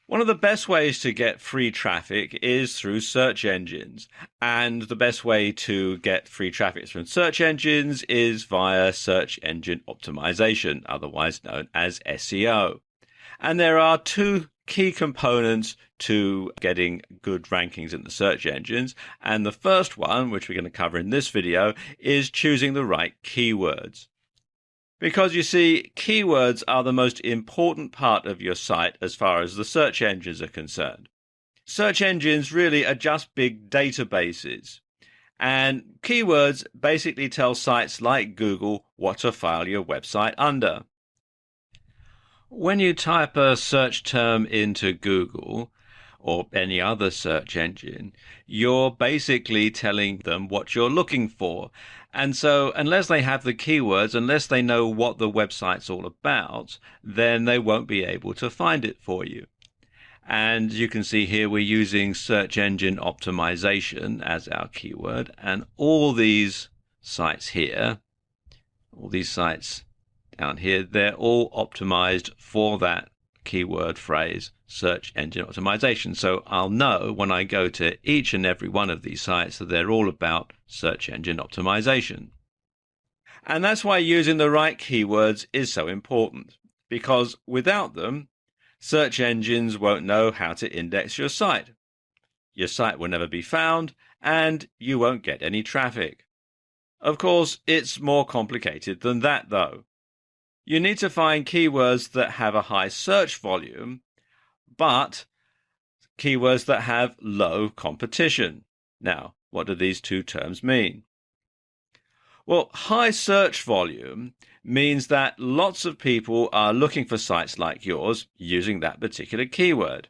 One of the best ways to get free traffic is through search engines. And the best way to get free traffic from search engines is via search engine optimization, otherwise known as SEO. And there are two key components to getting good rankings in the search engines. And the first one, which we're going to cover in this video, is choosing the right keywords. Because you see, keywords are the most important part of your site as far as the search engines are concerned. Search engines really are just big databases. And keywords basically tell sites like Google what to file your website under. When you type a search term into Google or any other search engine, you're basically telling them what you're looking for. And so unless they have the keywords, unless they know what the website's all about, then they won't be able to find it for you. And you can see here we're using search engine optimization as our keyword, and all these sites here, all these sites down here, they're all optimized for that keyword phrase, search engine optimization. So I'll know when I go to each and every one of these sites that they're all about search engine optimization. And that's why using the right keywords is so important, because without them, search engines won't know how to index your site. Your site will never be found, and you won't get any traffic. Of course, it's more complicated than that, though. You need to find keywords that have a high search volume, but keywords that have low competition. Now, what do these two terms mean? Well, high search volume means that lots of people are looking for sites like yours using that particular keyword.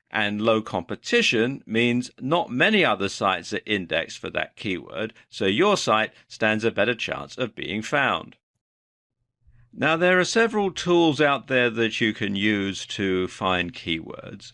And low competition means not many other sites are indexed for that keyword, so your site stands a better chance of being found. Now, there are several tools out there that you can use to find keywords.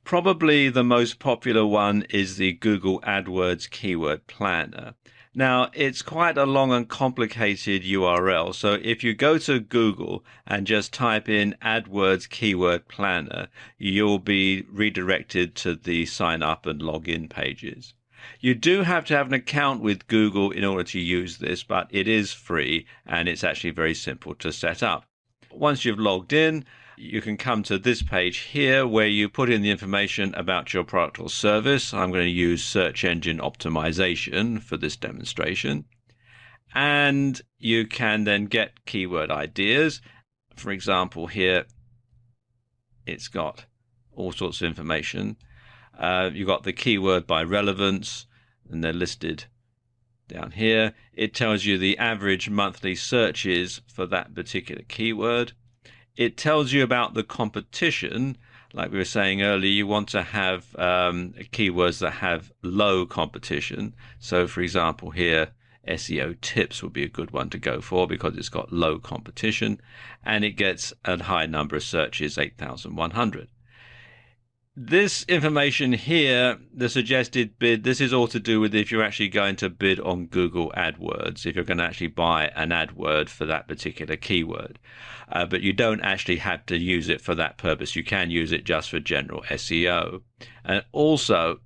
Probably the most popular one is the Google AdWords Keyword Planner. Now, it's quite a long and complicated URL, so if you go to Google and just type in AdWords Keyword Planner, you'll be redirected to the sign up and login pages. You do have to have an account with Google in order to use this, but it is free and it's actually very simple to set up. Once you've logged in, you can come to this page here where you put in the information about your product or service. I'm going to use search engine optimization for this demonstration. And you can then get keyword ideas. For example, here it's got all sorts of information. You've got the keyword by relevance, and they're listed down here. It tells you the average monthly searches for that particular keyword. It tells you about the competition. Like we were saying earlier, you want to have keywords that have low competition. So, for example, here, SEO tips would be a good one to go for because it's got low competition, and it gets a high number of searches, 8,100. This information here, the suggested bid, this is all to do with if you're actually going to bid on Google AdWords, if you're going to actually buy an AdWord for that particular keyword. But you don't actually have to use it for that purpose. You can use it just for general SEO. And also,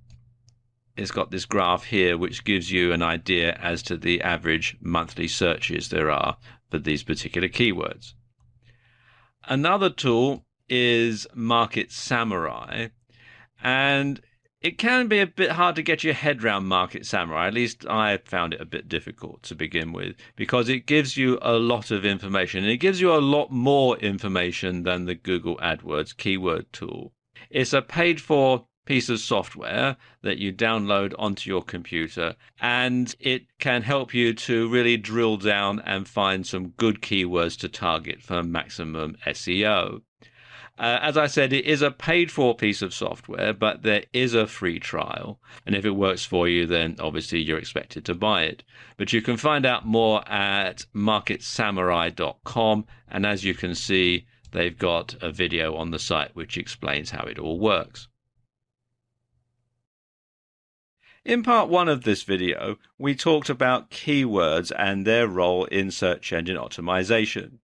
it's got this graph here which gives you an idea as to the average monthly searches there are for these particular keywords. Another tool is Market Samurai. And it can be a bit hard to get your head around Market Samurai. At least I found it a bit difficult to begin with, because it gives you a lot of information. And it gives you a lot more information than the Google AdWords keyword tool. It's a paid-for piece of software that you download onto your computer, and it can help you to really drill down and find some good keywords to target for maximum SEO. As I said, it is a paid-for piece of software, but there is a free trial. And if it works for you, then obviously you're expected to buy it. But you can find out more at marketsamurai.com. And as you can see, they've got a video on the site which explains how it all works. In part 1 of this video, we talked about keywords and their role in search engine optimization.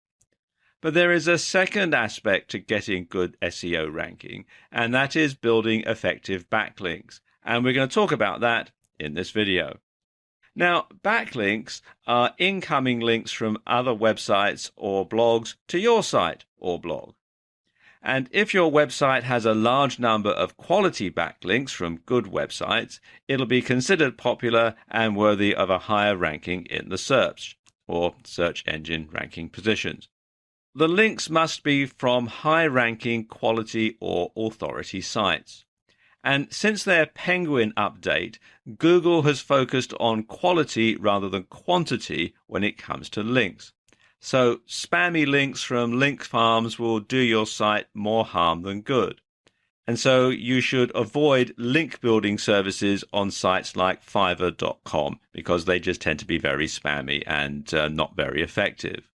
But there is a second aspect to getting good SEO ranking, and that is building effective backlinks. And we're going to talk about that in this video. Now, backlinks are incoming links from other websites or blogs to your site or blog. And if your website has a large number of quality backlinks from good websites, it'll be considered popular and worthy of a higher ranking in the search or search engine ranking positions. The links must be from high-ranking quality or authority sites. And since their Penguin update, Google has focused on quality rather than quantity when it comes to links. So spammy links from link farms will do your site more harm than good. And so you should avoid link building services on sites like Fiverr.com because they just tend to be very spammy and not very effective.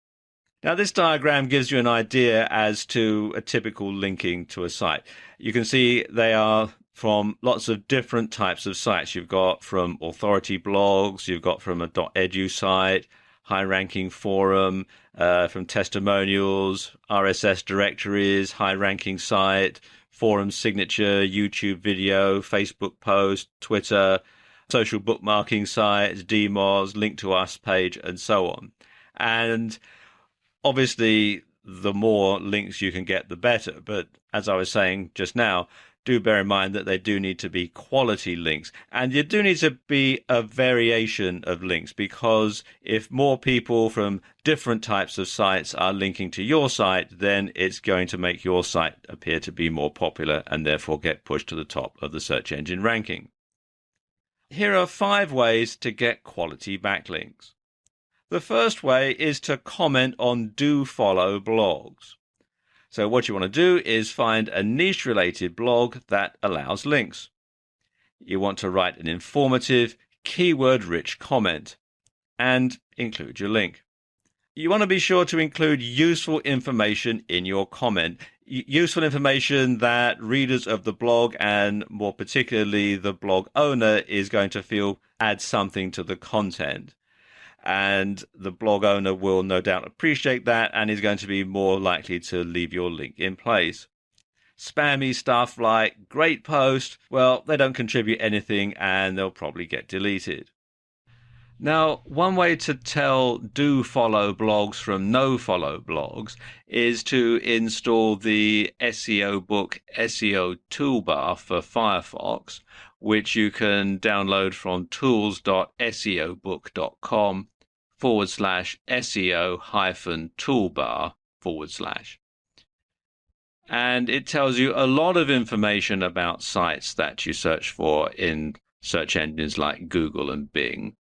Now, this diagram gives you an idea as to a typical linking to a site. You can see they are from lots of different types of sites. You've got from authority blogs, you've got from a .edu site, high-ranking forum, from testimonials, RSS directories, high-ranking site, forum signature, YouTube video, Facebook post, Twitter, social bookmarking sites, DMOZ, link to us page, and so on. And obviously, the more links you can get, the better. But as I was saying just now, do bear in mind that they do need to be quality links. And you do need to be a variation of links, because if more people from different types of sites are linking to your site, then it's going to make your site appear to be more popular and therefore get pushed to the top of the search engine ranking. Here are 5 ways to get quality backlinks. The first way is to comment on do-follow blogs. So what you want to do is find a niche-related blog that allows links. You want to write an informative, keyword-rich comment and include your link. You want to be sure to include useful information in your comment. Useful information that readers of the blog, and more particularly the blog owner, is going to feel adds something to the content. And the blog owner will no doubt appreciate that and is going to be more likely to leave your link in place. Spammy stuff like great post, well, they don't contribute anything and they'll probably get deleted. Now, one way to tell do follow blogs from no follow blogs is to install the SEO book SEO toolbar for Firefox, which you can download from tools.seobook.com/SEO-toolbar/. And it tells you a lot of information about sites that you search for in search engines like Google and Bing.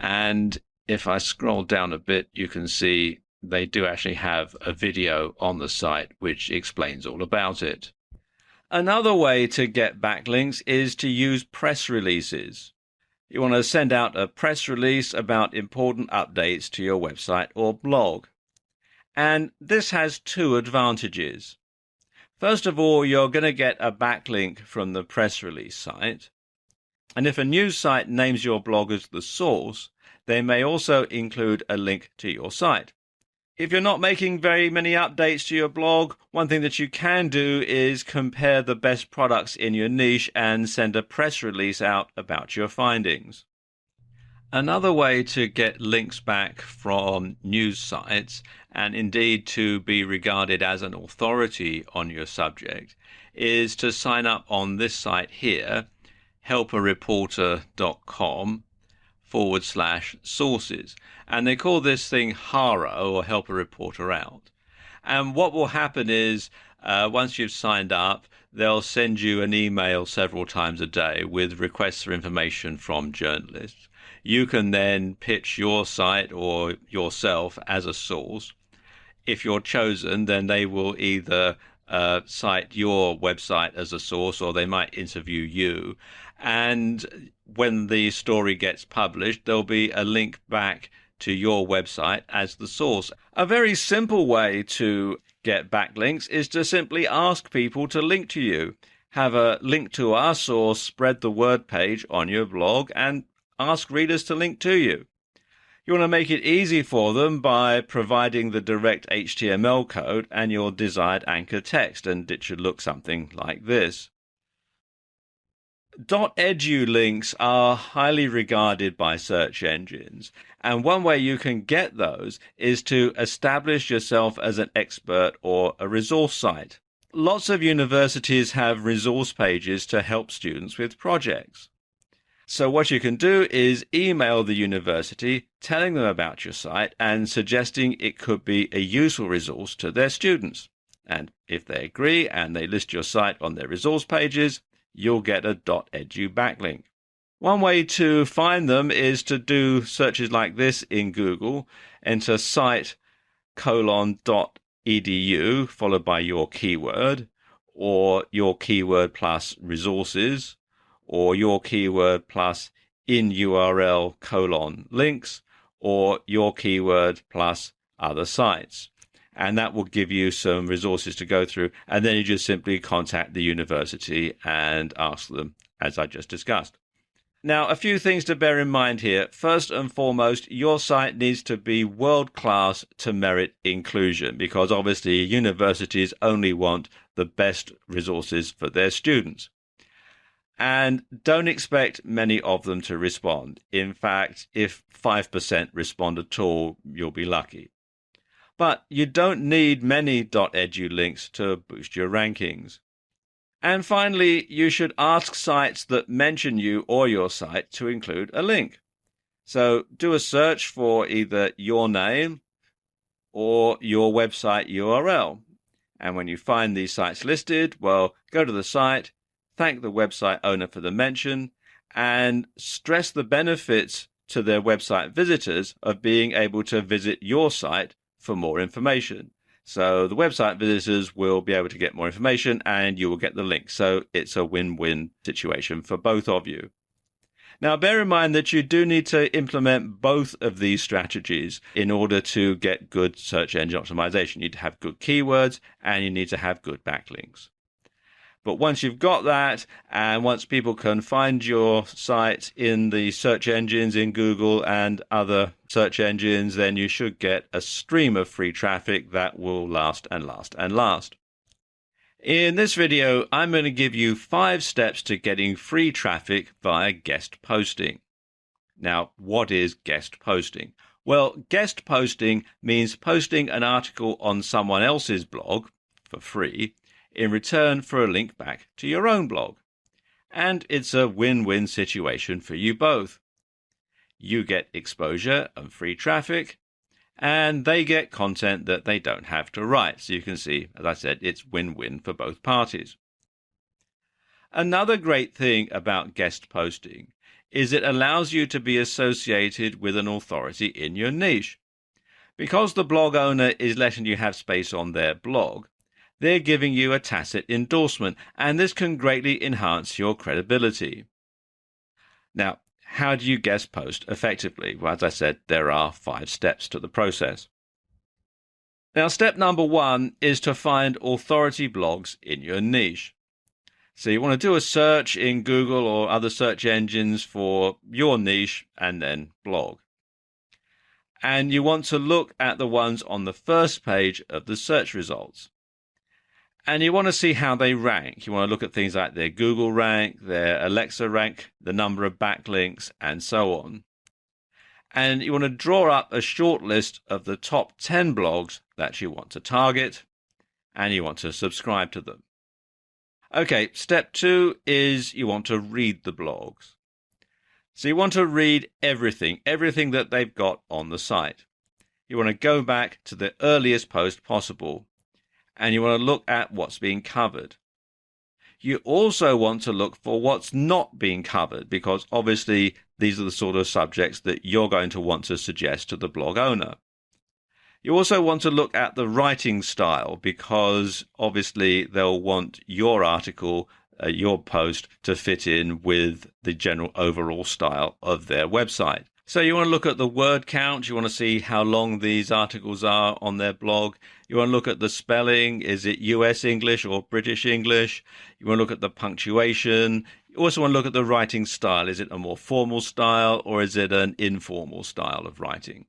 And if I scroll down a bit, you can see they do actually have a video on the site which explains all about it. Another way to get backlinks is to use press releases. You want to send out a press release about important updates to your website or blog. And this has 2 advantages. First of all, you're going to get a backlink from the press release site. And if a news site names your blog as the source, they may also include a link to your site. If you're not making very many updates to your blog, one thing that you can do is compare the best products in your niche and send a press release out about your findings. Another way to get links back from news sites, and indeed to be regarded as an authority on your subject, is to sign up on this site here, helpareporter.com/sources. And they call this thing HARO, or Help a Reporter Out. And what will happen is, once you've signed up, they'll send you an email several times a day with requests for information from journalists. You can then pitch your site or yourself as a source. If you're chosen, then they will either cite your website as a source, or they might interview you. And when the story gets published, there'll be a link back to your website as the source. A very simple way to get backlinks is to simply ask people to link to you. Have a link to us or spread the word page on your blog and ask readers to link to you. You want to make it easy for them by providing the direct HTML code and your desired anchor text, and it should look something like this. .edu links are highly regarded by search engines, and one way you can get those is to establish yourself as an expert or a resource site. Lots of universities have resource pages to help students with projects. So what you can do is email the university telling them about your site and suggesting it could be a useful resource to their students. And if they agree and they list your site on their resource pages, you'll get a .edu backlink. One way to find them is to do searches like this in Google. Enter site:.edu followed by your keyword, or your keyword plus resources, or your keyword plus in URL : links, or your keyword plus other sites. And that will give you some resources to go through. And then you just simply contact the university and ask them, as I just discussed. Now, a few things to bear in mind here. First and foremost, your site needs to be world-class to merit inclusion, because obviously universities only want the best resources for their students. And don't expect many of them to respond. In fact, if 5% respond at all, you'll be lucky. But you don't need many .edu links to boost your rankings. And finally, you should ask sites that mention you or your site to include a link. So do a search for either your name or your website URL. And when you find these sites listed, well, go to the site, thank the website owner for the mention, and stress the benefits to their website visitors of being able to visit your site for more information. So the website visitors will be able to get more information and you will get the link. So it's a win-win situation for both of you. Now, bear in mind that you do need to implement both of these strategies in order to get good search engine optimization. You need to have good keywords and you need to have good backlinks. But once you've got that, and once people can find your site in the search engines in Google and other search engines, then you should get a stream of free traffic that will last and last and last. In this video, I'm going to give you 5 steps to getting free traffic via guest posting. Now, what is guest posting? Well, guest posting means posting an article on someone else's blog for free in return for a link back to your own blog. And it's a win-win situation for you both. You get exposure and free traffic, and they get content that they don't have to write. So you can see, as I said, it's win-win for both parties. Another great thing about guest posting is it allows you to be associated with an authority in your niche. Because the blog owner is letting you have space on their blog, they're giving you a tacit endorsement, and this can greatly enhance your credibility. Now, how do you guest post effectively? Well, as I said, there are 5 steps to the process. Now, step number 1 is to find authority blogs in your niche. So you want to do a search in Google or other search engines for your niche and then blog. And you want to look at the ones on the first page of the search results. And you want to see how they rank. You want to look at things like their Google rank, their Alexa rank, the number of backlinks, and so on. And you want to draw up a short list of the top 10 blogs that you want to target, and you want to subscribe to them. Okay, step 2 is you want to read the blogs. So you want to read everything that they've got on the site. You want to go back to the earliest post possible, and you want to look at what's being covered. You also want to look for what's not being covered, because obviously these are the sort of subjects that you're going to want to suggest to the blog owner. You also want to look at the writing style, because obviously they'll want your article, your post to fit in with the general overall style of their website. So you want to look at the word count. You want to see how long these articles are on their blog. You want to look at the spelling. Is it US English or British English? You want to look at the punctuation. You also want to look at the writing style. Is it a more formal style or is it an informal style of writing?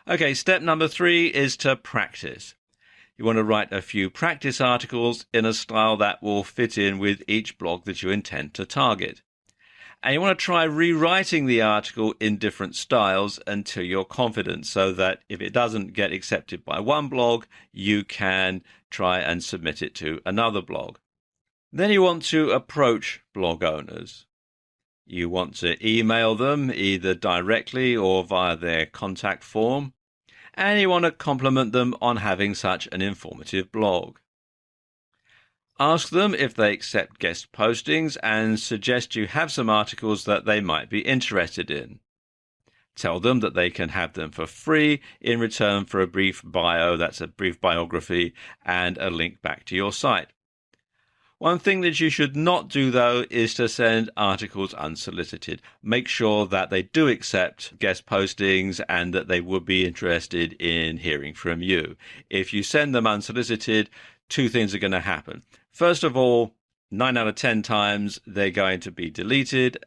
Okay, step number 3 is to practice. You want to write a few practice articles in a style that will fit in with each blog that you intend to target. And you want to try rewriting the article in different styles until you're confident, so that if it doesn't get accepted by one blog, you can try and submit it to another blog. Then you want to approach blog owners. You want to email them either directly or via their contact form. And you want to compliment them on having such an informative blog. Ask them if they accept guest postings and suggest you have some articles that they might be interested in. Tell them that they can have them for free in return for a brief bio, that's a brief biography, and a link back to your site. One thing that you should not do, though, is to send articles unsolicited. Make sure that they do accept guest postings and that they would be interested in hearing from you. If you send them unsolicited, 2 things are going to happen. First of all, 9 out of 10 times they're going to be deleted,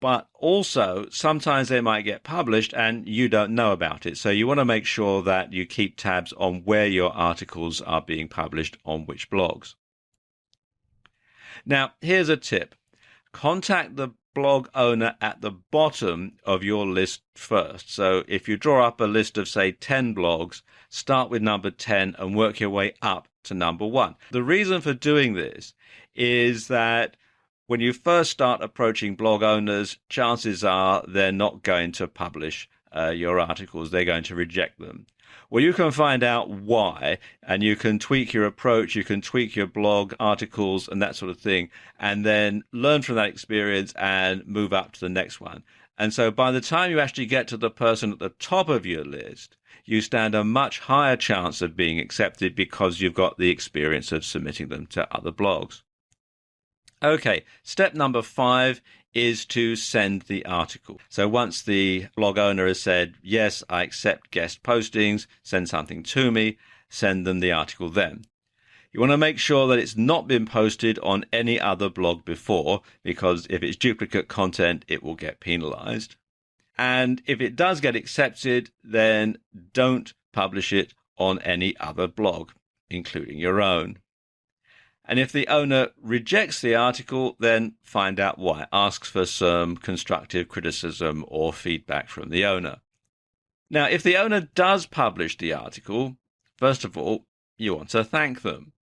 but also sometimes they might get published and you don't know about it. So you want to make sure that you keep tabs on where your articles are being published on which blogs. Now, here's a tip. Contact the blog owner at the bottom of your list first. So if you draw up a list of, say, 10 blogs, start with number 10 and work your way up to number 1. The reason for doing this is that when you first start approaching blog owners, chances are they're not going to publish your articles. They're going to reject them. Well, you can find out why, and you can tweak your approach, you can tweak your blog articles and that sort of thing, and then learn from that experience and move up to the next one. And so by the time you actually get to the person at the top of your list, you stand a much higher chance of being accepted because you've got the experience of submitting them to other blogs. Okay, step number 5 is to send the article. So once the blog owner has said, yes, I accept guest postings, send something to me, send them the article then. You want to make sure that it's not been posted on any other blog before, because if it's duplicate content, it will get penalized. And if it does get accepted, then don't publish it on any other blog, including your own. And if the owner rejects the article, then find out why. Ask for some constructive criticism or feedback from the owner. Now, if the owner does publish the article, first of all, you want to thank them.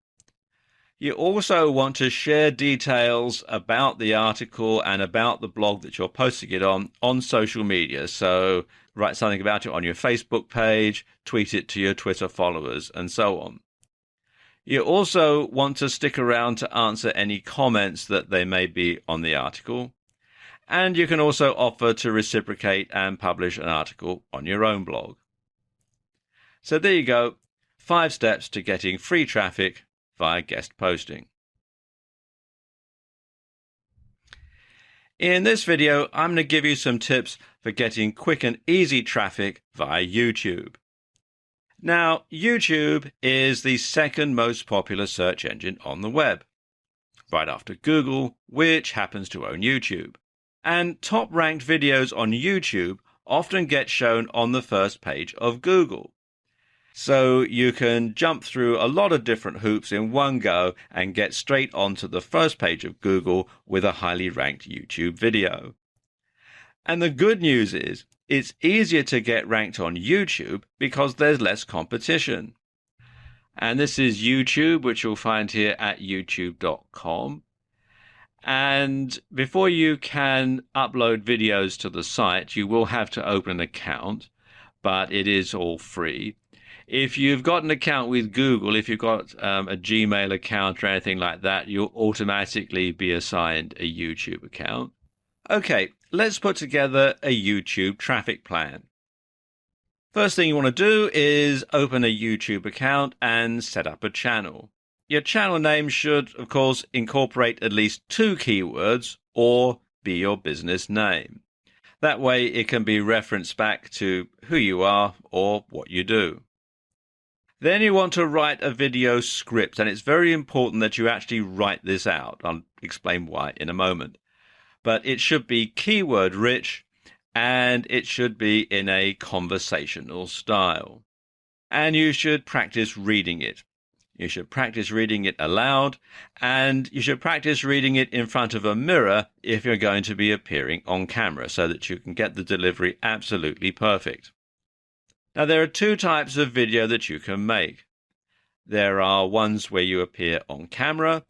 You also want to share details about the article and about the blog that you're posting it on social media. So write something about it on your Facebook page, tweet it to your Twitter followers, and so on. You also want to stick around to answer any comments that there may be on the article. And you can also offer to reciprocate and publish an article on your own blog. So there you go, 5 steps to getting free traffic via guest posting. In this video, I'm going to give you some tips for getting quick and easy traffic via YouTube. Now, YouTube is the second most popular search engine on the web, right after Google, which happens to own YouTube. And top-ranked videos on YouTube often get shown on the first page of Google. So you can jump through a lot of different hoops in one go and get straight onto the first page of Google with a highly ranked YouTube video. And the good news is, it's easier to get ranked on YouTube because there's less competition. And this is YouTube, which you'll find here at youtube.com. And before you can upload videos to the site, you will have to open an account, but it is all free. If you've got an account with Google, if you've got a Gmail account or anything like that, you'll automatically be assigned a YouTube account. Okay, let's put together a YouTube traffic plan. First thing you want to do is open a YouTube account and set up a channel. Your channel name should, of course, incorporate at least 2 keywords or be your business name. That way it can be referenced back to who you are or what you do. Then you want to write a video script, and it's very important that you actually write this out. I'll explain why in a moment. But it should be keyword rich, and it should be in a conversational style. And you should practice reading it. You should practice reading it aloud, and you should practice reading it in front of a mirror if you're going to be appearing on camera, so that you can get the delivery absolutely perfect. Now, there are two types of video that you can make. There are ones where you appear on camera,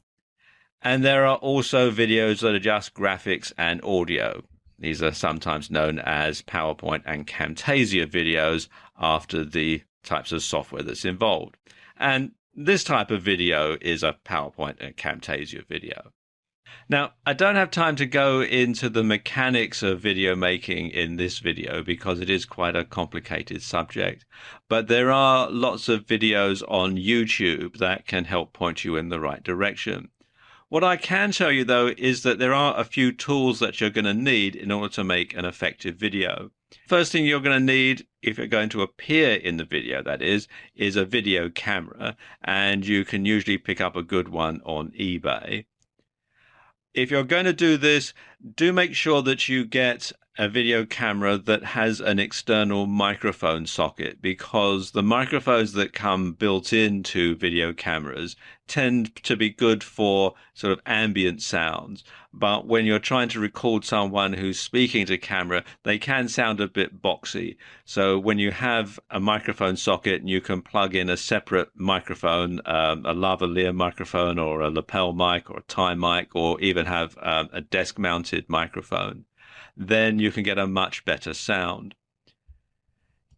and there are also videos that are just graphics and audio. These are sometimes known as PowerPoint and Camtasia videos after the types of software that's involved. And this type of video is a PowerPoint and Camtasia video. Now, I don't have time to go into the mechanics of video making in this video because it is quite a complicated subject, but there are lots of videos on YouTube that can help point you in the right direction. What I can tell you, though, is that there are a few tools that you're going to need in order to make an effective video. First thing you're going to need, if you're going to appear in the video, that is a video camera, and you can usually pick up a good one on eBay. If you're going to do this, do make sure that you get a video camera that has an external microphone socket, because the microphones that come built into video cameras tend to be good for sort of ambient sounds. But when you're trying to record someone who's speaking to camera, they can sound a bit boxy. So when you have a microphone socket and you can plug in a separate microphone, a lavalier microphone or a lapel mic or a tie mic, or even have a desk-mounted microphone, then you can get a much better sound.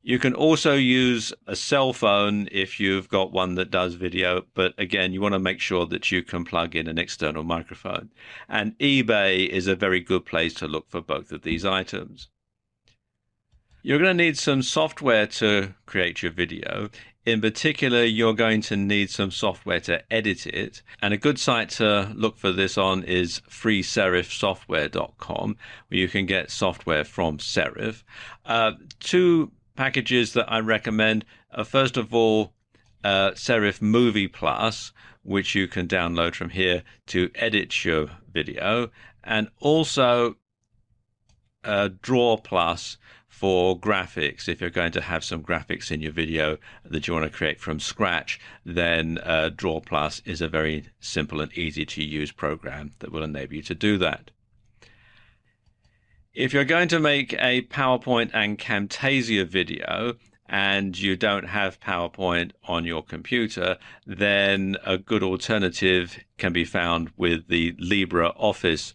You can also use a cell phone if you've got one that does video, but again, you want to make sure that you can plug in an external microphone. And eBay is a very good place to look for both of these items. You're going to need some software to create your video. In particular, you're going to need some software to edit it. And a good site to look for this on is freeserifsoftware.com, where you can get software from Serif. Two packages that I recommend are, first of all, Serif Movie Plus, which you can download from here to edit your video, and also Draw Plus for graphics. If you're going to have some graphics in your video that you want to create from scratch, then Draw Plus is a very simple and easy to use program that will enable you to do that. If you're going to make a PowerPoint and Camtasia video and you don't have PowerPoint on your computer, then a good alternative can be found with the LibreOffice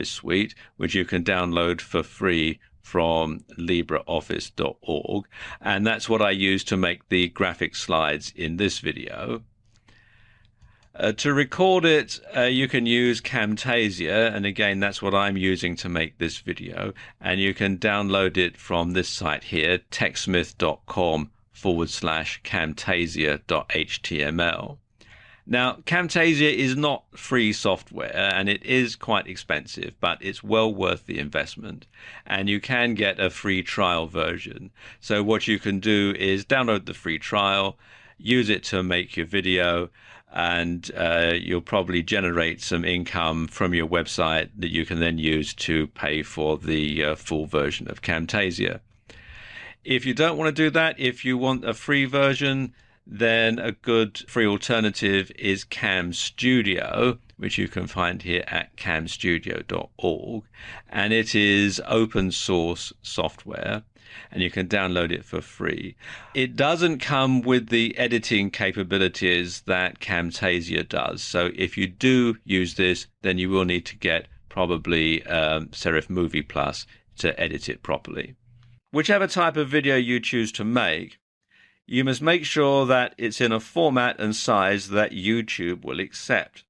suite, which you can download for free from LibreOffice.org. And that's what I use to make the graphic slides in this video. To record it, you can use Camtasia, and again, that's what I'm using to make this video. And you can download it from this site here, techsmith.com/camtasia.html. Now, Camtasia is not free software, and it is quite expensive, but it's well worth the investment. And you can get a free trial version. So what you can do is download the free trial, use it to make your video, and you'll probably generate some income from your website that you can then use to pay for the full version of Camtasia. If you don't want to do that, if you want a free version, then a good free alternative is Cam Studio, which you can find here at camstudio.org. And it is open source software, and you can download it for free. It doesn't come with the editing capabilities that Camtasia does. So if you do use this, then you will need to get probably Serif Movie Plus to edit it properly. Whichever type of video you choose to make, you must make sure that it's in a format and size that YouTube will accept.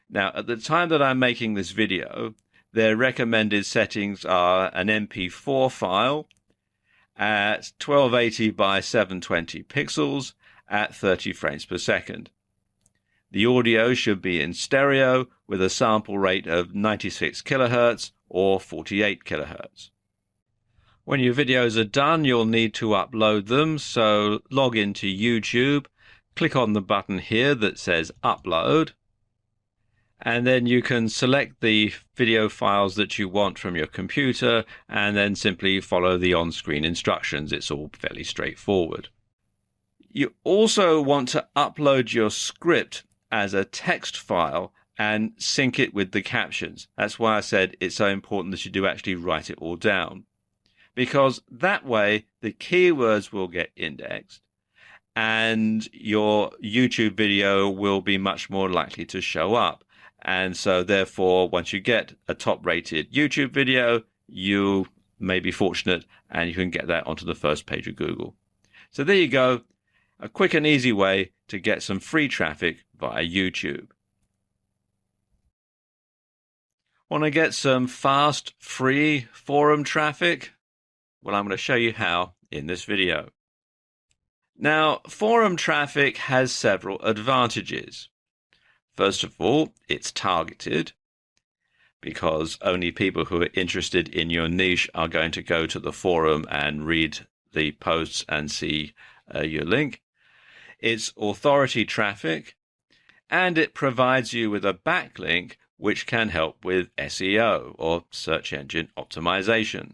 Now, at the time that I'm making this video, their recommended settings are an MP4 file at 1280 by 720 pixels at 30 frames per second. The audio should be in stereo with a sample rate of 96 kilohertz or 48 kilohertz. When your videos are done, you'll need to upload them, so log into YouTube, Click on the button here that says Upload, and then you can select the video files that you want from your computer and then simply follow the on-screen instructions. It's all fairly straightforward. You also want to upload your script as a text file and sync it with the captions. That's why I said it's so important that you do actually write it all down, because that way the keywords will get indexed and your YouTube video will be much more likely to show up. And so therefore, once you get a top-rated YouTube video, you may be fortunate and you can get that onto the first page of Google. So there you go, a quick and easy way to get some free traffic via YouTube. Want to get some fast, free forum traffic? Well, I'm going to show you how in this video. Now, forum traffic has several advantages. First of all, it's targeted, because only people who are interested in your niche are going to go to the forum and read the posts and see your link. It's authority traffic, and it provides you with a backlink which can help with SEO, or search engine optimization.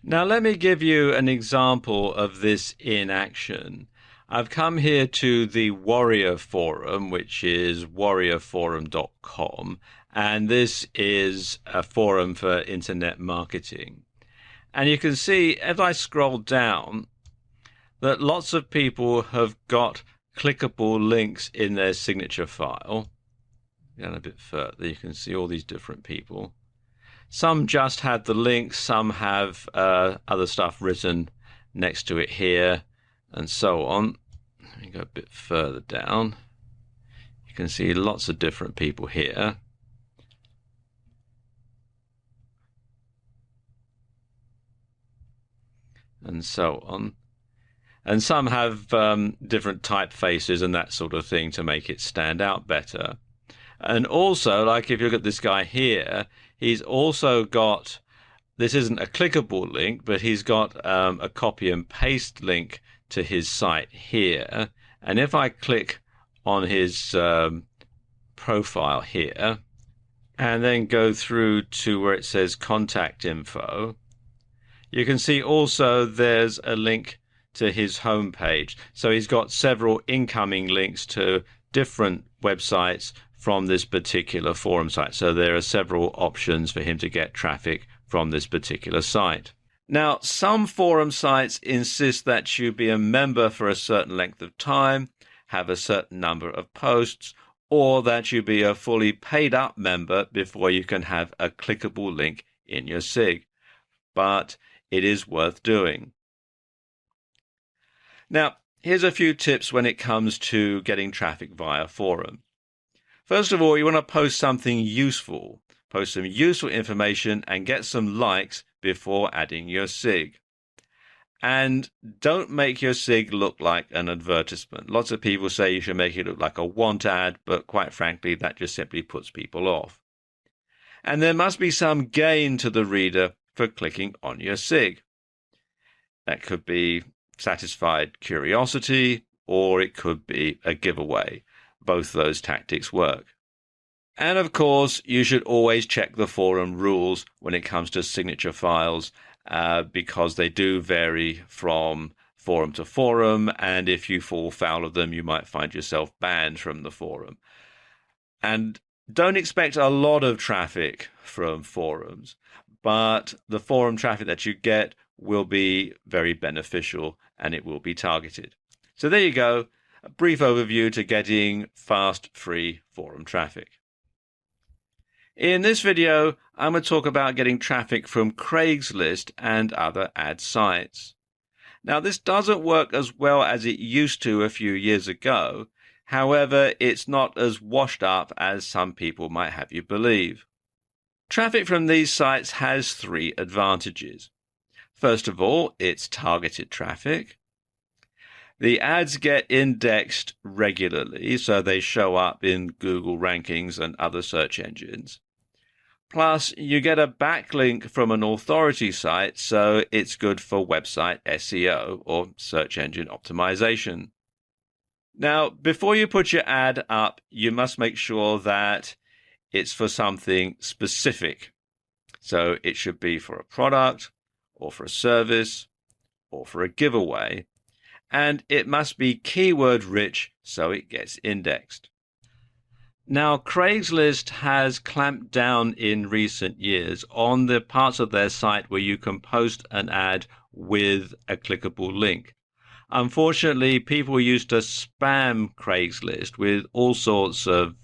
Now let me give you an example of this in action. I've come here to the Warrior Forum, which is warriorforum.com, and this is a forum for internet marketing. And you can see, as I scroll down, that lots of people have got clickable links in their signature file. Down a bit further, you can see all these different people. Some just had the links, some have other stuff written next to it here, and so on. Let me go a bit further down. You can see lots of different people here. And so on. And some have different typefaces and that sort of thing to make it stand out better. And also, like if you look at this guy here, he's also got, this isn't a clickable link, but he's got a copy and paste link to his site here. And if I click on his profile here and then go through to where it says contact info, you can see also there's a link to his homepage. So he's got several incoming links to different websites from this particular forum site. So there are several options for him to get traffic from this particular site. Now, some forum sites insist that you be a member for a certain length of time, have a certain number of posts, or that you be a fully paid up member before you can have a clickable link in your SIG. But it is worth doing. Now, here's a few tips when it comes to getting traffic via forum. First of all, you want to post something useful. Post some useful information and get some likes before adding your SIG. And don't make your SIG look like an advertisement. Lots of people say you should make it look like a want ad, but quite frankly, that just simply puts people off. And there must be some gain to the reader for clicking on your SIG. That could be satisfied curiosity, or it could be a giveaway. Both those tactics work. And of course, you should always check the forum rules when it comes to signature files, because they do vary from forum to forum, and if you fall foul of them, you might find yourself banned from the forum. And don't expect a lot of traffic from forums, but the forum traffic that you get will be very beneficial and it will be targeted. So there you go, a brief overview to getting fast, free forum traffic. In this video, I'm going to talk about getting traffic from Craigslist and other ad sites. Now, this doesn't work as well as it used to a few years ago. However, it's not as washed up as some people might have you believe. Traffic from these sites has three advantages. First of all, it's targeted traffic. The ads get indexed regularly, so they show up in Google rankings and other search engines. Plus, you get a backlink from an authority site, so it's good for website SEO, or search engine optimization. Now, before you put your ad up, you must make sure that it's for something specific. So it should be for a product or for a service or for a giveaway. And it must be keyword rich so it gets indexed. Now, Craigslist has clamped down in recent years on the parts of their site where you can post an ad with a clickable link. Unfortunately, people used to spam Craigslist with all sorts of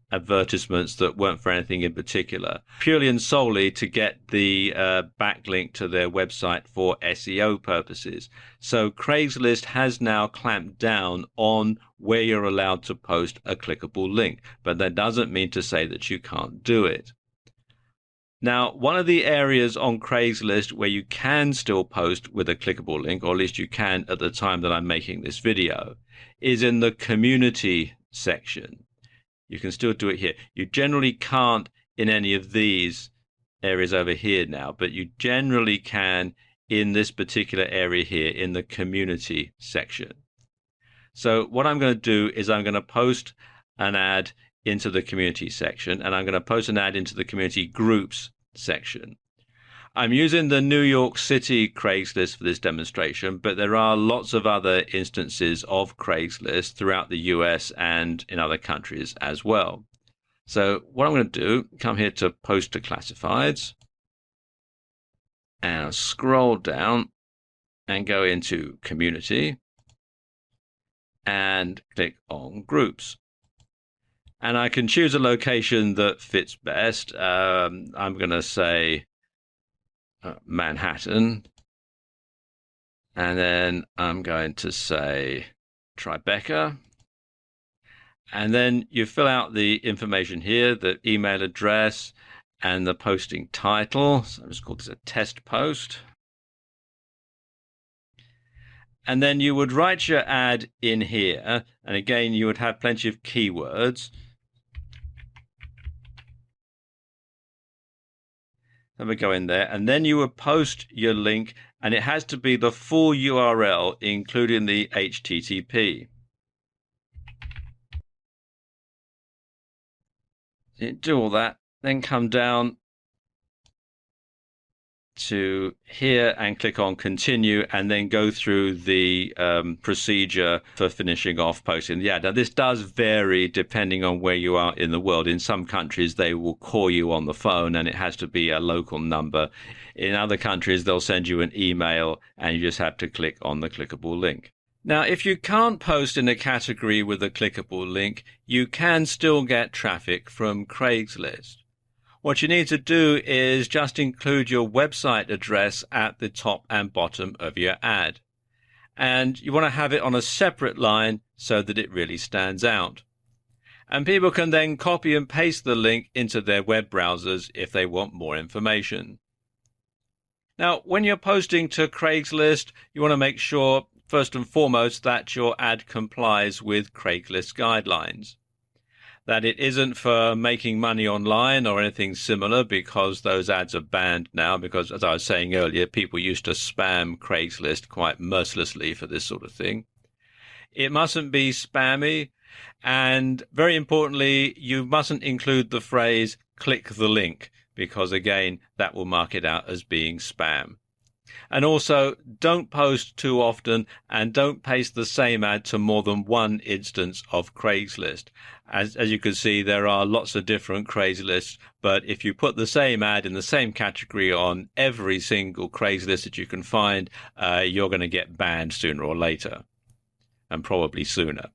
advertisements that weren't for anything in particular, purely and solely to get the backlink to their website for SEO purposes. So Craigslist has now clamped down on where you're allowed to post a clickable link, but that doesn't mean to say that you can't do it. Now, one of the areas on Craigslist where you can still post with a clickable link, or at least you can at the time that I'm making this video, is in the community section. You can still do it here. You generally can't in any of these areas over here now, but you generally can in this particular area here in the community section. So what I'm going to do is I'm going to post an ad into the community section, and I'm going to post an ad into the community groups section. I'm using the New York City Craigslist for this demonstration, but there are lots of other instances of Craigslist throughout the US and in other countries as well. So what I'm going to do, come here to post to classifieds, and I'll scroll down and go into community and click on groups. And I can choose a location that fits best. I'm going to say Manhattan. And then I'm going to say Tribeca. And then you fill out the information here, the email address and the posting title. So I'm just call this a test post. And then you would write your ad in here. And again, you would have plenty of keywords. Then we go in there, and then you would post your link, and it has to be the full URL, including the HTTP. So you do all that, then come down to here and click on continue, and then go through the procedure for finishing off posting the ad. Now this does vary depending on where you are in the world. In some countries they will call you on the phone and it has to be a local number. In other countries they'll send you an email and you just have to click on the clickable link. Now if you can't post in a category with a clickable link, you can still get traffic from Craigslist. What you need to do is just include your website address at the top and bottom of your ad. And you want to have it on a separate line so that it really stands out. And people can then copy and paste the link into their web browsers if they want more information. Now, when you're posting to Craigslist, you want to make sure, first and foremost, that your ad complies with Craigslist guidelines. That it isn't for making money online or anything similar, because those ads are banned now, because as I was saying earlier, people used to spam Craigslist quite mercilessly for this sort of thing. It mustn't be spammy, and very importantly, you mustn't include the phrase click the link, because again, that will mark it out as being spam. And also, don't post too often and don't paste the same ad to more than one instance of Craigslist. As you can see, there are lots of different Craigslist, but if you put the same ad in the same category on every single Craigslist that you can find, you're going to get banned sooner or later, and probably sooner.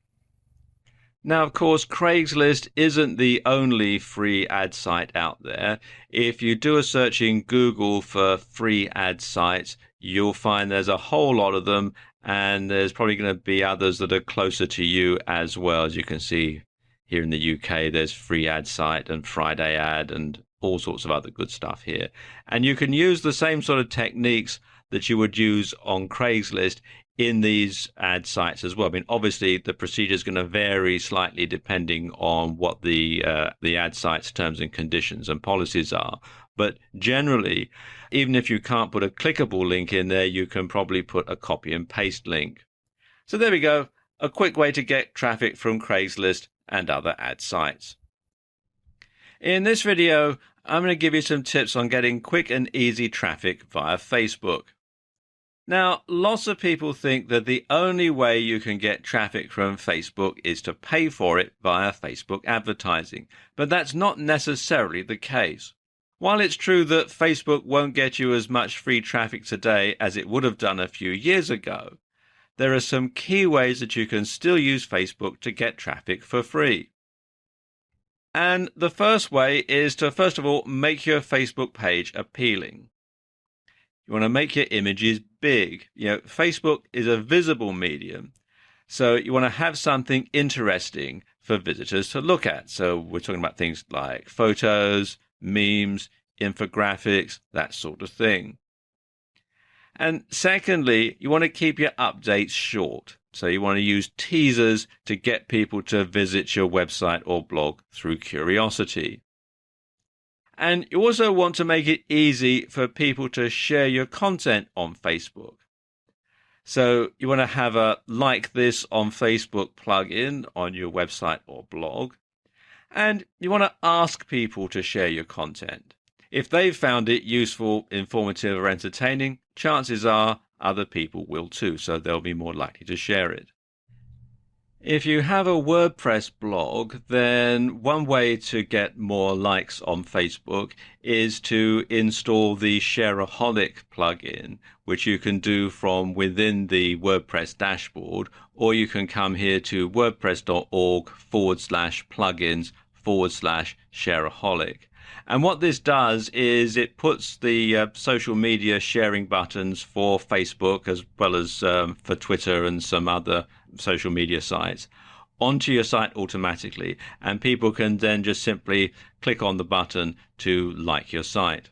Now, of course, Craigslist isn't the only free ad site out there. If you do a search in Google for free ad sites, you'll find there's a whole lot of them, and there's probably going to be others that are closer to you as well. As you can see here in the UK, there's Free Ad Site and Friday Ad and all sorts of other good stuff here. And you can use the same sort of techniques that you would use on Craigslist in these ad sites as well. I mean, obviously the procedure is going to vary slightly depending on what the ad site's terms and conditions and policies are. But generally, even if you can't put a clickable link in there, you can probably put a copy and paste link. So there we go. a quick way to get traffic from Craigslist and other ad sites. In this video, I'm going to give you some tips on getting quick and easy traffic via Facebook. Now, lots of people think that the only way you can get traffic from Facebook is to pay for it via Facebook advertising, but that's not necessarily the case. While it's true that Facebook won't get you as much free traffic today as it would have done a few years ago, there are some key ways that you can still use Facebook to get traffic for free. And the first way is to, first of all, make your Facebook page appealing. You want to make your images big. Facebook is a visible medium, so you want to have something interesting for visitors to look at. So we're talking about things like photos, memes, infographics, that sort of thing. And secondly, you want to keep your updates short. So you want to use teasers to get people to visit your website or blog through curiosity. And you also want to make it easy for people to share your content on Facebook. So you want to have a like this on Facebook plugin on your website or blog. And you want to ask people to share your content. If they've found it useful, informative, or entertaining, chances are other people will too, so they'll be more likely to share it. If you have a WordPress blog, then one way to get more likes on Facebook is to install the Shareaholic plugin, which you can do from within the WordPress dashboard, or you can come here to wordpress.org/plugins/Shareaholic. And what this does is it puts the social media sharing buttons for Facebook as well as for Twitter and some other social media sites onto your site automatically, and people can then just simply click on the button to like your site.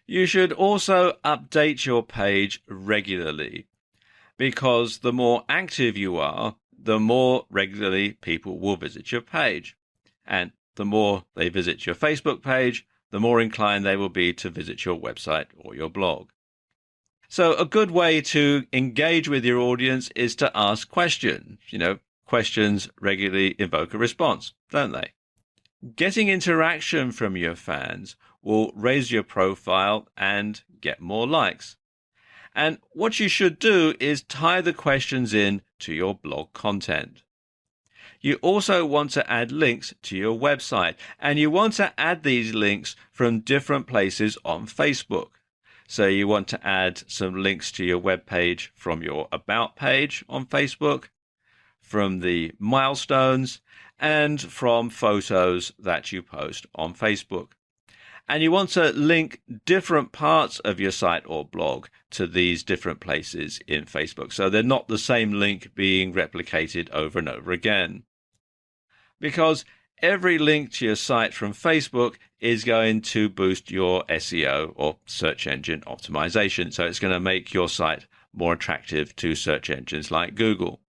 You should also update your page regularly, because the more active you are, the more regularly people will visit your page. And the more they visit your Facebook page, the more inclined they will be to visit your website or your blog. So a good way to engage with your audience is to ask questions. Questions regularly evoke a response, don't they? Getting interaction from your fans will raise your profile and get more likes. And what you should do is tie the questions in to your blog content. You also want to add links to your website, and you want to add these links from different places on Facebook. So you want to add some links to your web page from your About page on Facebook, from the milestones, and from photos that you post on Facebook. And you want to link different parts of your site or blog to these different places in Facebook, so they're not the same link being replicated over and over again. Because every link to your site from Facebook is going to boost your SEO or search engine optimization. So it's going to make your site more attractive to search engines like Google.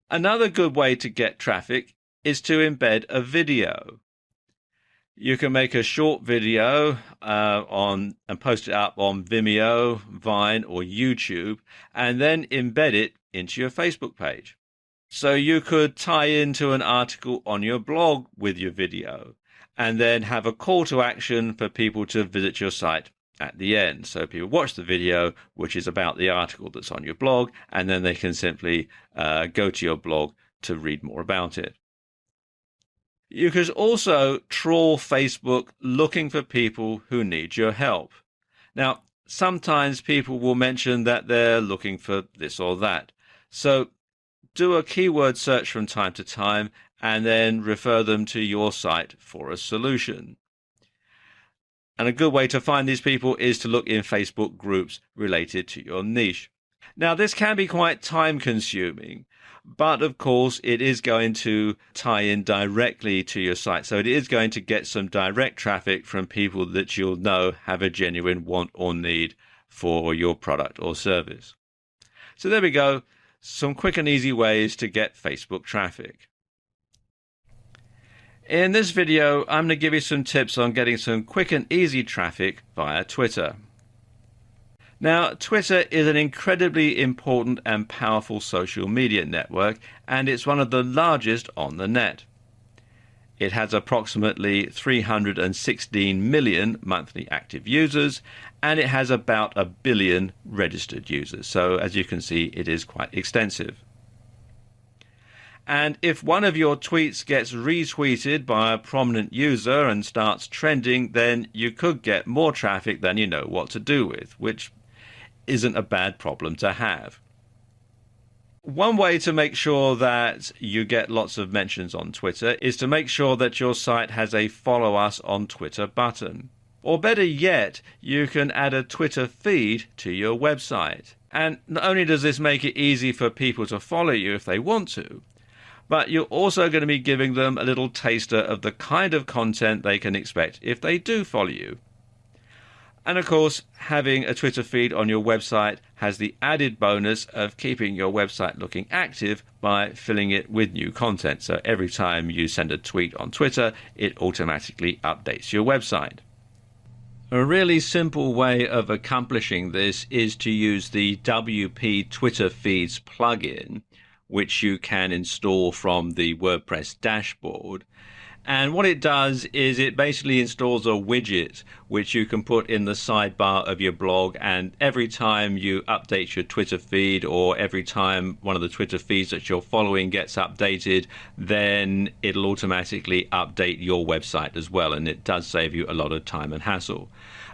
Another good way to get traffic is to embed a video. You can make a short video and post it up on Vimeo, Vine, or YouTube, and then embed it into your Facebook page. So you could tie into an article on your blog with your video, and then have a call to action for people to visit your site at the end. So people watch the video, which is about the article that's on your blog, and then they can simply go to your blog to read more about it. You could also trawl Facebook looking for people who need your help. Now, sometimes people will mention that they're looking for this or that. So do a keyword search from time to time and then refer them to your site for a solution. And a good way to find these people is to look in Facebook groups related to your niche. Now, this can be quite time consuming, but of course it is going to tie in directly to your site. So it is going to get some direct traffic from people that you'll know have a genuine want or need for your product or service. So there we go. Some quick and easy ways to get Facebook traffic. In this video, I'm going to give you some tips on getting some quick and easy traffic via Twitter. Now, Twitter is an incredibly important and powerful social media network, and it's one of the largest on the net. It has approximately 316 million monthly active users, and it has about 1 billion registered users. So, as you can see, it is quite extensive. And if one of your tweets gets retweeted by a prominent user and starts trending, then you could get more traffic than you know what to do with, which isn't a bad problem to have. One way to make sure that you get lots of mentions on Twitter is to make sure that your site has a follow us on Twitter button. Or better yet, you can add a Twitter feed to your website. And not only does this make it easy for people to follow you if they want to, but you're also going to be giving them a little taster of the kind of content they can expect if they do follow you. And of course, having a Twitter feed on your website has the added bonus of keeping your website looking active by filling it with new content. So every time you send a tweet on Twitter, it automatically updates your website. A really simple way of accomplishing this is to use the WP Twitter Feeds plugin, which you can install from the WordPress dashboard. And what it does is it basically installs a widget which you can put in the sidebar of your blog, and every time you update your Twitter feed, or every time one of the Twitter feeds that you're following gets updated, then it'll automatically update your website as well, and it does save you a lot of time and hassle.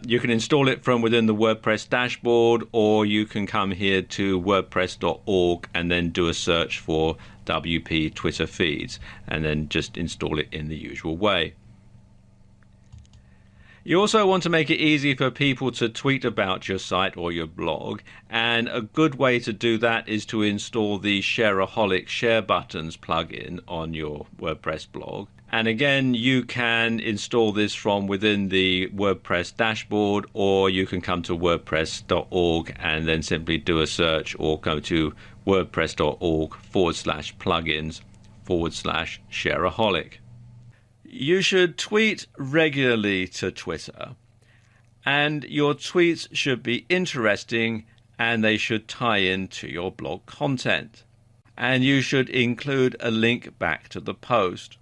You can install it from within the WordPress dashboard, or you can come here to wordpress.org and then do a search for WP Twitter feeds and then just install it in the usual way. You also want to make it easy for people to tweet about your site or your blog, and a good way to do that is to install the Shareaholic Share Buttons plugin on your WordPress blog. And again, you can install this from within the WordPress dashboard, or you can come to wordpress.org and then simply do a search, or go to wordpress.org/plugins/Shareaholic. You should tweet regularly to Twitter, and your tweets should be interesting and they should tie into your blog content. And you should include a link back to the post.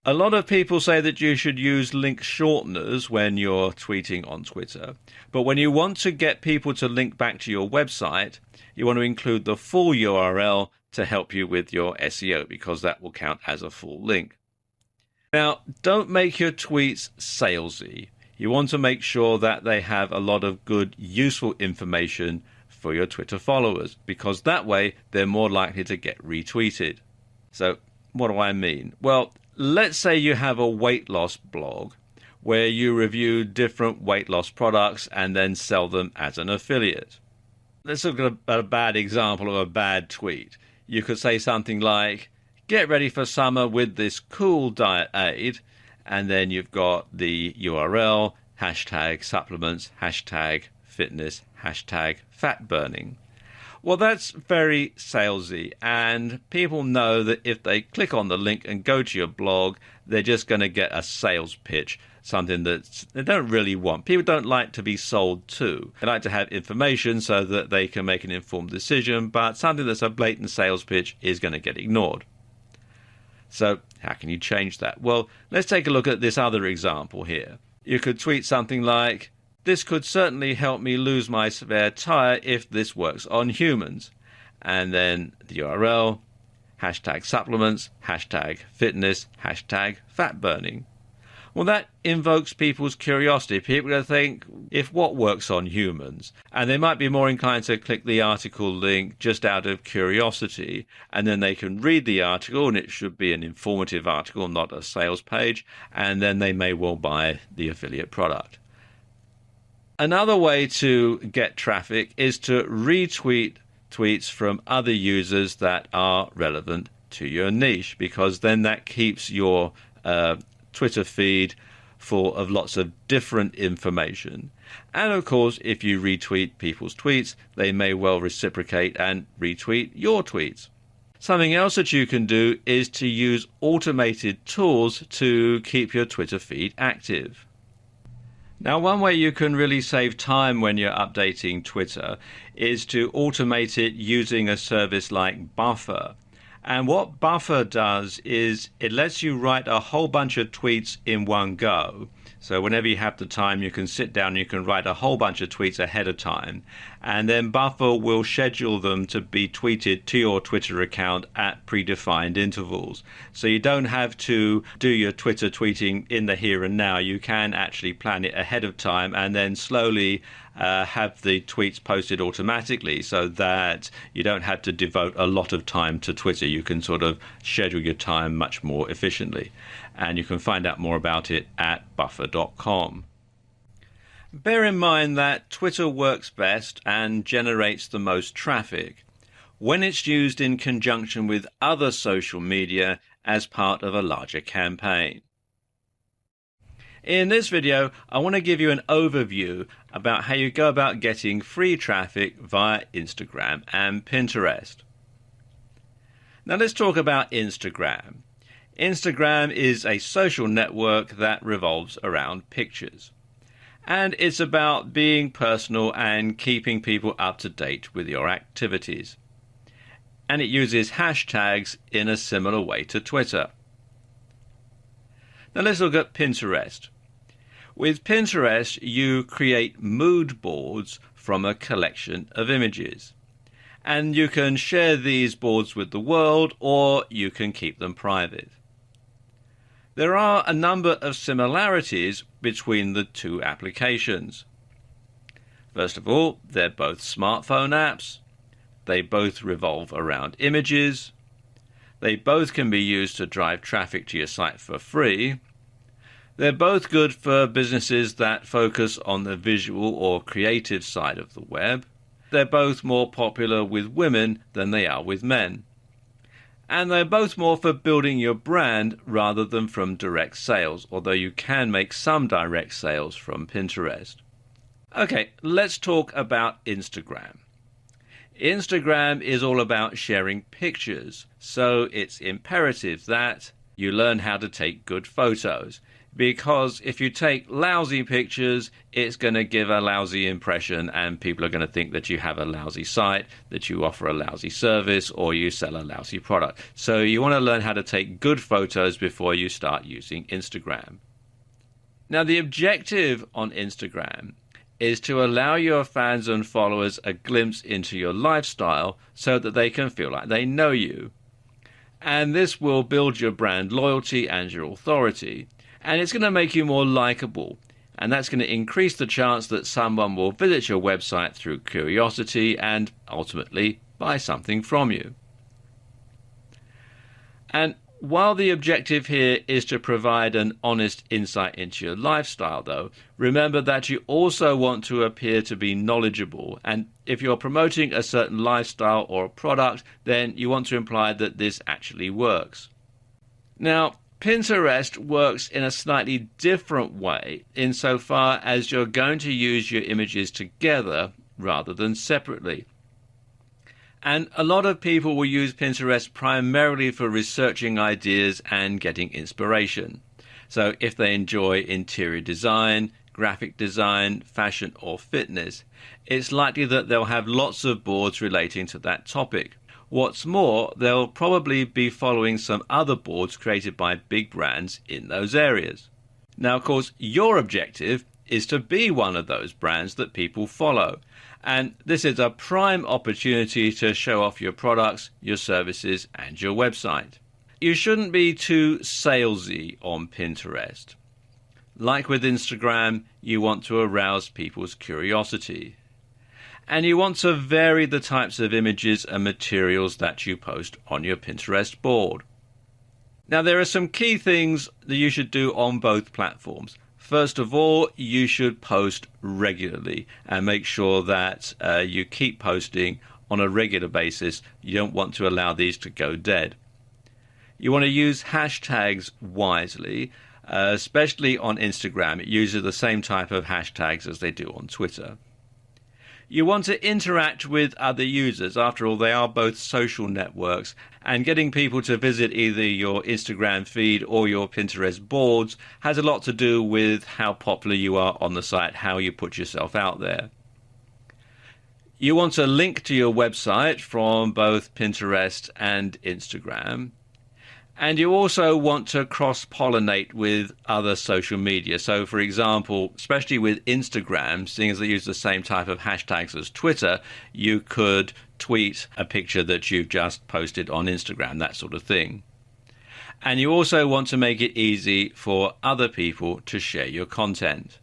A lot of people say that you should use link shorteners when you're tweeting on Twitter, but when you want to get people to link back to your website, you want to include the full URL to help you with your SEO, because that will count as a full link. Now, don't make your tweets salesy. You want to make sure that they have a lot of good, useful information for your Twitter followers, because that way they're more likely to get retweeted. So, what do I mean? Well, let's say you have a weight loss blog where you review different weight loss products and then sell them as an affiliate. Let's look at a bad example of a bad tweet. You could say something like, "Get ready for summer with this cool diet aid," and then you've got the URL, #supplements, #fitness, #fat burning. Well, that's very salesy, and people know that if they click on the link and go to your blog, they're just going to get a sales pitch, something that they don't really want. People don't like to be sold to. They like to have information so that they can make an informed decision, but something that's a blatant sales pitch is going to get ignored. So how can you change that? Well, let's take a look at this other example here. You could tweet something like, "This could certainly help me lose my spare tire if this works on humans." And then the URL, #supplements, #fitness, #fat burning. Well, that invokes people's curiosity. People are going to think, if what works on humans? And they might be more inclined to click the article link just out of curiosity, and then they can read the article, and it should be an informative article, not a sales page, and then they may well buy the affiliate product. Another way to get traffic is to retweet tweets from other users that are relevant to your niche, because then that keeps your Twitter feed full of lots of different information. And of course, if you retweet people's tweets, they may well reciprocate and retweet your tweets. Something else that you can do is to use automated tools to keep your Twitter feed active. Now, one way you can really save time when you're updating Twitter is to automate it using a service like Buffer. And what Buffer does is it lets you write a whole bunch of tweets in one go. So whenever you have the time, you can sit down, you can write a whole bunch of tweets ahead of time. And then Buffer will schedule them to be tweeted to your Twitter account at predefined intervals. So you don't have to do your Twitter tweeting in the here and now. You can actually plan it ahead of time and then slowly have the tweets posted automatically so that you don't have to devote a lot of time to Twitter. You can sort of schedule your time much more efficiently. And you can find out more about it at buffer.com. Bear in mind that Twitter works best and generates the most traffic when it's used in conjunction with other social media as part of a larger campaign. In this video, I want to give you an overview about how you go about getting free traffic via Instagram and Pinterest. Now let's talk about Instagram. Instagram is a social network that revolves around pictures. And it's about being personal and keeping people up to date with your activities. And it uses hashtags in a similar way to Twitter. Now let's look at Pinterest. With Pinterest, you create mood boards from a collection of images. And you can share these boards with the world, or you can keep them private. There are a number of similarities between the two applications. First of all, they're both smartphone apps. They both revolve around images. They both can be used to drive traffic to your site for free. They're both good for businesses that focus on the visual or creative side of the web. They're both more popular with women than they are with men. And they're both more for building your brand rather than from direct sales, although you can make some direct sales from Pinterest. Okay, let's talk about Instagram. Instagram is all about sharing pictures, so it's imperative that you learn how to take good photos. Because if you take lousy pictures, it's going to give a lousy impression and people are going to think that you have a lousy site, that you offer a lousy service, or you sell a lousy product. So you want to learn how to take good photos before you start using Instagram. Now, the objective on Instagram is to allow your fans and followers a glimpse into your lifestyle so that they can feel like they know you. And this will build your brand loyalty and your authority. And it's going to make you more likable. And that's going to increase the chance that someone will visit your website through curiosity and ultimately buy something from you. And while the objective here is to provide an honest insight into your lifestyle, though, remember that you also want to appear to be knowledgeable. And if you're promoting a certain lifestyle or a product, then you want to imply that this actually works. Now, Pinterest works in a slightly different way insofar as you're going to use your images together rather than separately. And a lot of people will use Pinterest primarily for researching ideas and getting inspiration. So if they enjoy interior design, graphic design, fashion or fitness, it's likely that they'll have lots of boards relating to that topic. What's more, they'll probably be following some other boards created by big brands in those areas. Now, of course, your objective is to be one of those brands that people follow. And this is a prime opportunity to show off your products, your services, and your website. You shouldn't be too salesy on Pinterest. Like with Instagram, you want to arouse people's curiosity. And you want to vary the types of images and materials that you post on your Pinterest board. Now, there are some key things that you should do on both platforms. First of all, you should post regularly and make sure that you keep posting on a regular basis. You don't want to allow these to go dead. You want to use hashtags wisely, especially on Instagram. It uses the same type of hashtags as they do on Twitter. You want to interact with other users. After all, they are both social networks, and getting people to visit either your Instagram feed or your Pinterest boards has a lot to do with how popular you are on the site, how you put yourself out there. You want a link to your website from both Pinterest and Instagram. And you also want to cross-pollinate with other social media. So, for example, especially with Instagram, seeing as they use the same type of hashtags as Twitter, you could tweet a picture that you've just posted on Instagram, that sort of thing. And you also want to make it easy for other people to share your content.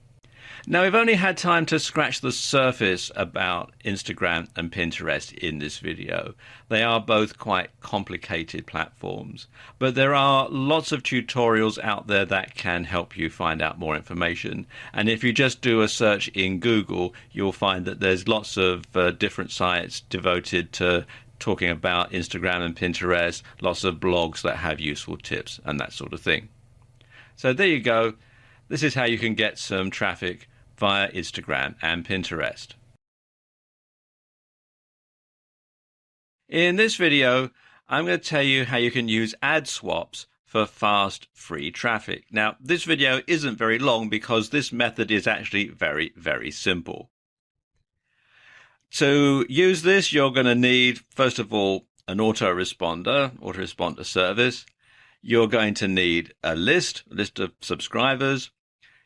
Now, we've only had time to scratch the surface about Instagram and Pinterest in this video. They are both quite complicated platforms, but there are lots of tutorials out there that can help you find out more information. And if you just do a search in Google, you'll find that there's lots of different sites devoted to talking about Instagram and Pinterest, lots of blogs that have useful tips and that sort of thing. So there you go. This is how you can get some traffic via Instagram and Pinterest. In this video, I'm going to tell you how you can use ad swaps for fast, free traffic. Now, this video isn't very long because this method is actually very, very simple. To use this, you're going to need, first of all, an autoresponder service. You're going to need a list of subscribers.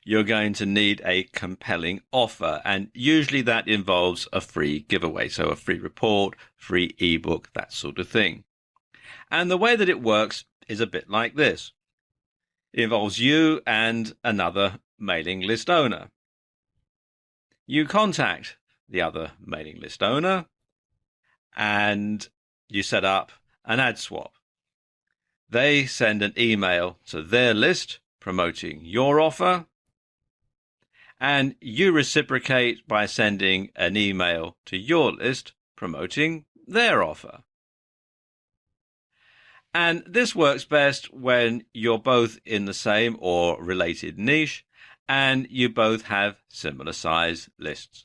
You're going to need a compelling offer, and usually that involves a free giveaway, so a free report, free ebook, that sort of thing. And the way that it works is a bit like this. It involves you and another mailing list owner. You contact the other mailing list owner and you set up an ad swap. They send an email to their list promoting your offer, and you reciprocate by sending an email to your list promoting their offer. And this works best when you're both in the same or related niche and you both have similar size lists.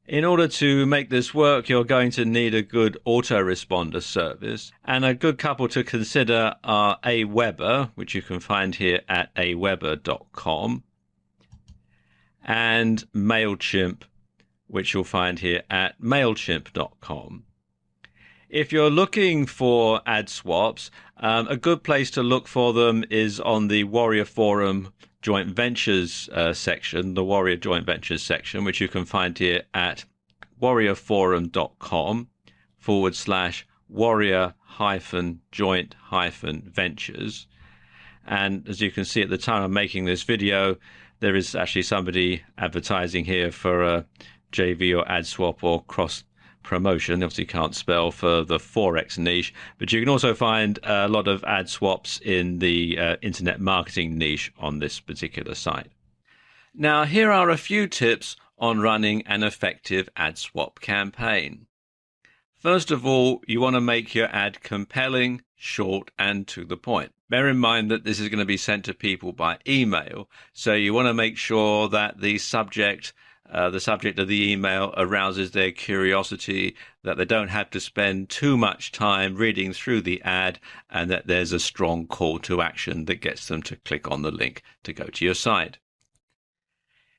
In order to make this work, you're going to need a good autoresponder service, and a good couple to consider are Aweber, which you can find here at aweber.com, and MailChimp, which you'll find here at mailchimp.com. If you're looking for ad swaps, a good place to look for them is on the Warrior Forum Joint Ventures section, the Warrior Joint Ventures section, which you can find here at warriorforum.com/warrior-joint-ventures. And as you can see at the time I'm making this video, there is actually somebody advertising here for a JV or ad swap or cross promotion. Obviously can't spell for the Forex niche, but you can also find a lot of ad swaps in the internet marketing niche on this particular site. Now, here are a few tips on running an effective ad swap campaign. First of all, you want to make your ad compelling, short, and to the point. Bear in mind that this is going to be sent to people by email, so you want to make sure that the subject of the email arouses their curiosity, that they don't have to spend too much time reading through the ad, and that there's a strong call to action that gets them to click on the link to go to your site.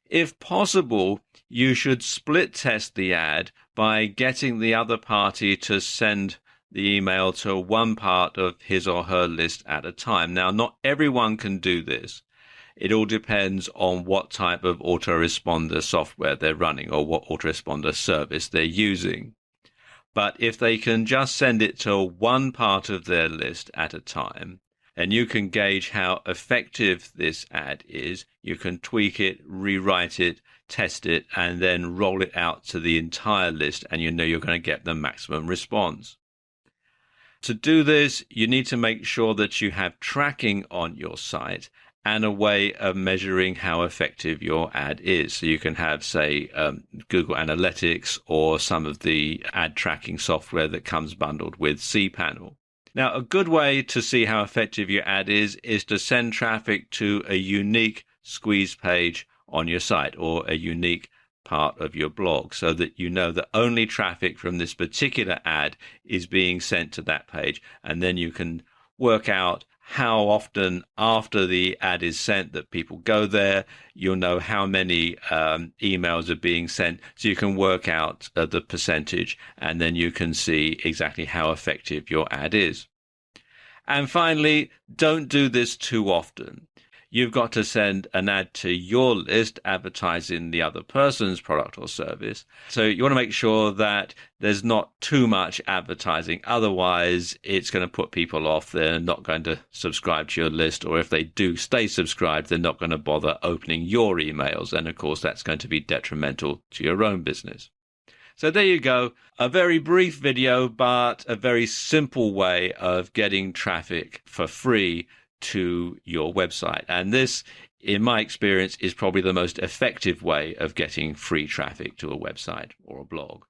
If possible, you should split test the ad by getting the other party to send the email to one part of his or her list at a time. Now, not everyone can do this. It all depends on what type of autoresponder software they're running or what autoresponder service they're using. But if they can just send it to one part of their list at a time, and you can gauge how effective this ad is, you can tweak it, rewrite it, test it, and then roll it out to the entire list, and you know you're going to get the maximum response. To do this, you need to make sure that you have tracking on your site and a way of measuring how effective your ad is. So you can have, say, Google Analytics or some of the ad tracking software that comes bundled with cPanel. Now, a good way to see how effective your ad is to send traffic to a unique squeeze page on your site or a unique part of your blog, so that you know that only traffic from this particular ad is being sent to that page. And then you can work out how often after the ad is sent that people go there. You'll know how many emails are being sent, so you can work out the percentage, and then you can see exactly how effective your ad is. And finally, don't do this too often. You've got to send an ad to your list advertising the other person's product or service. So you want to make sure that there's not too much advertising. Otherwise, it's going to put people off. They're not going to subscribe to your list. Or if they do stay subscribed, they're not going to bother opening your emails. And of course, that's going to be detrimental to your own business. So there you go. A very brief video, but a very simple way of getting traffic for free to your website. And this, in my experience, is probably the most effective way of getting free traffic to a website or a blog.